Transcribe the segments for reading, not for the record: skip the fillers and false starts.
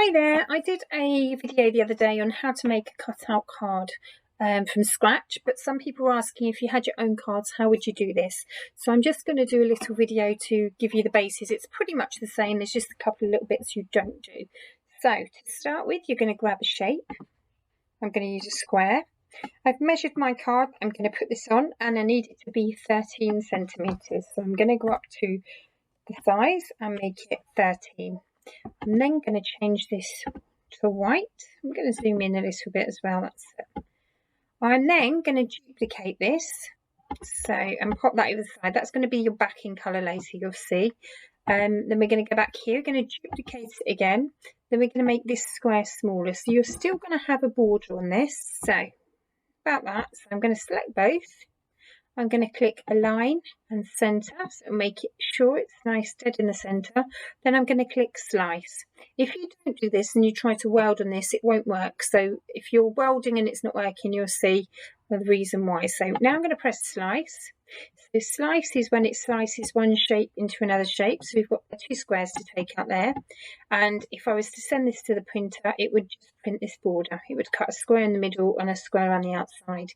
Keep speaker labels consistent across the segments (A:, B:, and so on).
A: Hi there, I did a video the other day on how to make a cutout card from scratch, but some people were asking if you had your own cards, how would you do this? So I'm just going to do a little video to give you the basis. It's pretty much the same, there's just a couple of little bits you don't do. So to start with, you're going to grab a shape. I'm going to use a square. I've measured my card, I'm going to put this on, and I need it to be 13 centimetres. So I'm going to go up to the size and make it 13. I'm then going to change this to white. I'm going to zoom in a little bit as well. That's it. I'm then going to duplicate this, and pop that over the side. That's going to be your backing colour later, you'll see. Then we're going to go back here, we're going to duplicate it again. Then we're going to make this square smaller. So you're still going to have a border on this. So about that. So I'm going to select both. I'm going to click Align and Centre, so it'll make it sure it's nice dead in the centre. Then I'm going to click Slice. If you don't do this and you try to weld on this, it won't work. So if you're welding and it's not working, you'll see the reason why. So now I'm going to press Slice. So Slice is when it slices one shape into another shape. So we've got two squares to take out there. And if I was to send this to the printer, it would just print this border. It would cut a square in the middle and a square on the outside.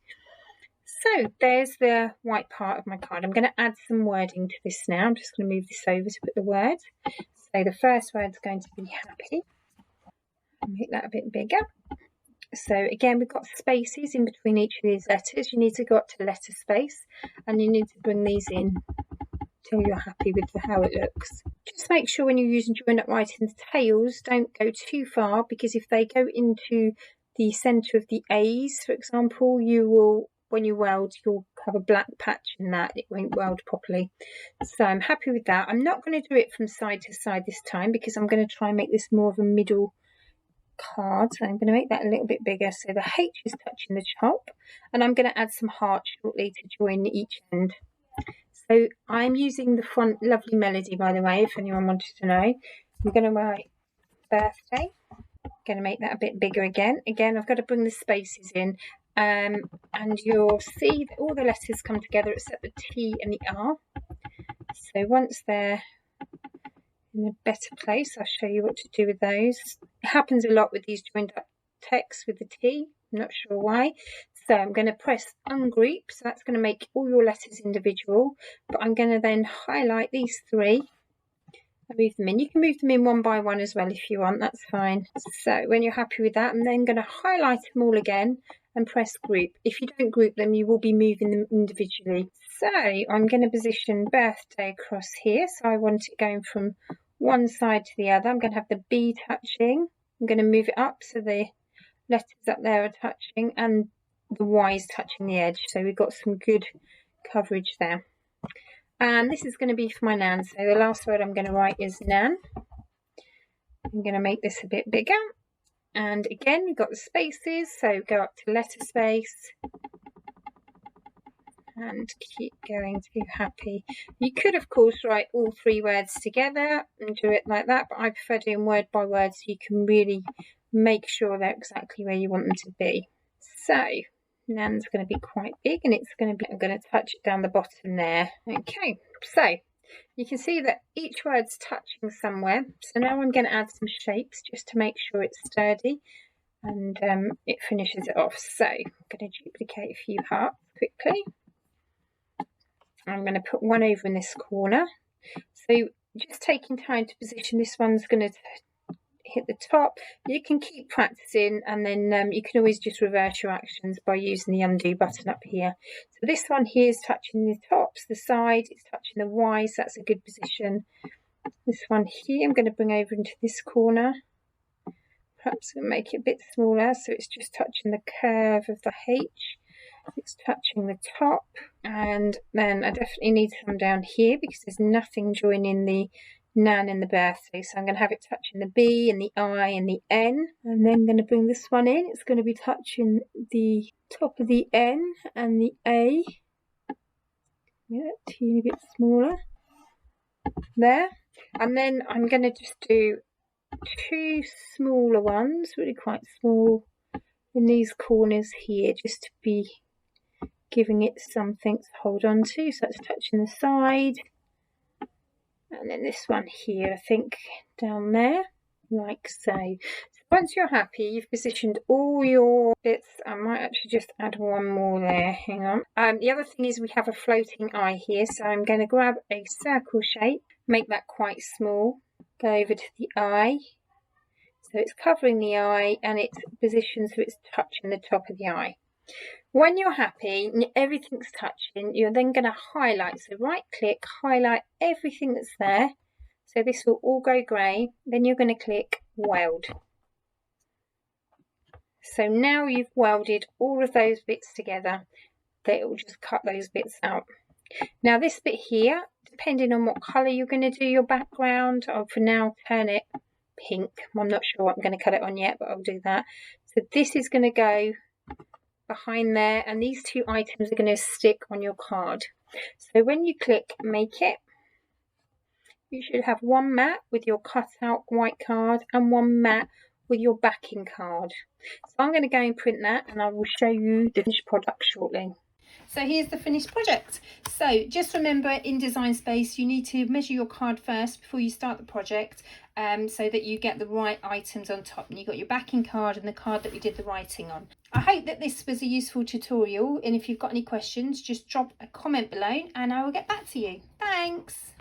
A: So there's the white part of my card. I'm going to add some wording to this now. I'm just going to move this over to put the word. So the first word is going to be happy. I'll make that a bit bigger. So again, we've got spaces in between each of these letters. You need to go up to letter space and you need to bring these in till you're happy with how it looks. Just make sure when you're using joined up writing, the tails don't go too far, because if they go into the centre of the A's, for example, you will, when you weld, you'll have a black patch in that, it won't weld properly. So I'm happy with that. I'm not going to do it from side to side this time, because I'm going to try and make this more of a middle card. So I'm going to make that a little bit bigger so the H is touching the top, and I'm going to add some hearts shortly to join each end. So I'm using the font Lovely Melody, by the way, if anyone wanted to know. I'm going to write birthday. I'm going to make that a bit bigger again. Again, I've got to bring the spaces in. And you'll see that all the letters come together except the T and the R. So once they're in a better place, I'll show you what to do with those. It happens a lot with these joined up texts with the T. I'm not sure why. So I'm going to press ungroup. So that's going to make all your letters individual. But I'm going to then highlight these three and move them in. You can move them in one by one as well if you want. That's fine. So when you're happy with that, I'm then going to highlight them all again and press group. If you don't group them, you will be moving them individually. So I'm going to position birthday across here. So I want it going from one side to the other. I'm going to have the B touching. I'm going to move it up so the letters up there are touching and the Y is touching the edge. So we've got some good coverage there. And this is going to be for my Nan. So the last word I'm going to write is Nan. I'm going to make this a bit bigger. And again, we've got the spaces, so go up to letter space and keep going to happy. You could, of course, write all three words together and do it like that, but I prefer doing word by word so you can really make sure they're exactly where you want them to be. So Nan's going to be quite big, and it's going to be, I'm going to touch it down the bottom there. Okay, so you can see that each word's touching somewhere. So now I'm going to add some shapes just to make sure it's sturdy and it finishes it off. So I'm going to duplicate a few hearts quickly. I'm going to put one over in this corner. So just taking time to position, this one's going to hit the top. You can keep practicing, and then you can always just reverse your actions by using the undo button up here. So this one here is touching the tops, the side, it's touching the Y, so that's a good position. This one here I'm going to bring over into this corner. Perhaps we'll make it a bit smaller so it's just touching the curve of the H. It's touching the top, and then I definitely need some down here because there's nothing joining the Nan in the birthday, so I'm going to have it touching the B and the I and the N, and then I'm going to bring this one in. It's going to be touching the top of the N and the A. Yeah, a teeny bit smaller there, and then I'm going to just do two smaller ones, really quite small, in these corners here, just to be giving it something to hold on to. So it's touching the side. And then this one here, I think, down there. like so. Once you're happy, you've positioned all your bits. I might actually just add one more there. Hang on. The other thing is we have a floating eye here, so I'm going to grab a circle shape, make that quite small, go over to the eye. So it's covering the eye and it's positioned so it's touching the top of the eye. When you're happy and everything's touching, you're then going to highlight. So right click, highlight everything that's there. So this will all go grey. Then you're going to click weld. So now you've welded all of those bits together, that it will just cut those bits out. Now this bit here, depending on what colour you're going to do your background, I'll for now turn it pink. I'm not sure what I'm going to cut it on yet, but I'll do that. So this is going to go behind there, and these two items are going to stick on your card. So when you click make it, you should have one mat with your cutout white card and one mat with your backing card. So I'm going to go and print that, and I will show you the finished product shortly. So here's the finished project. So just remember, in Design Space you need to measure your card first before you start the project, so that you get the right items on top, and you've got your backing card and the card that we did the writing on. I hope that this was a useful tutorial, and if you've got any questions just drop a comment below and I will get back to you. Thanks.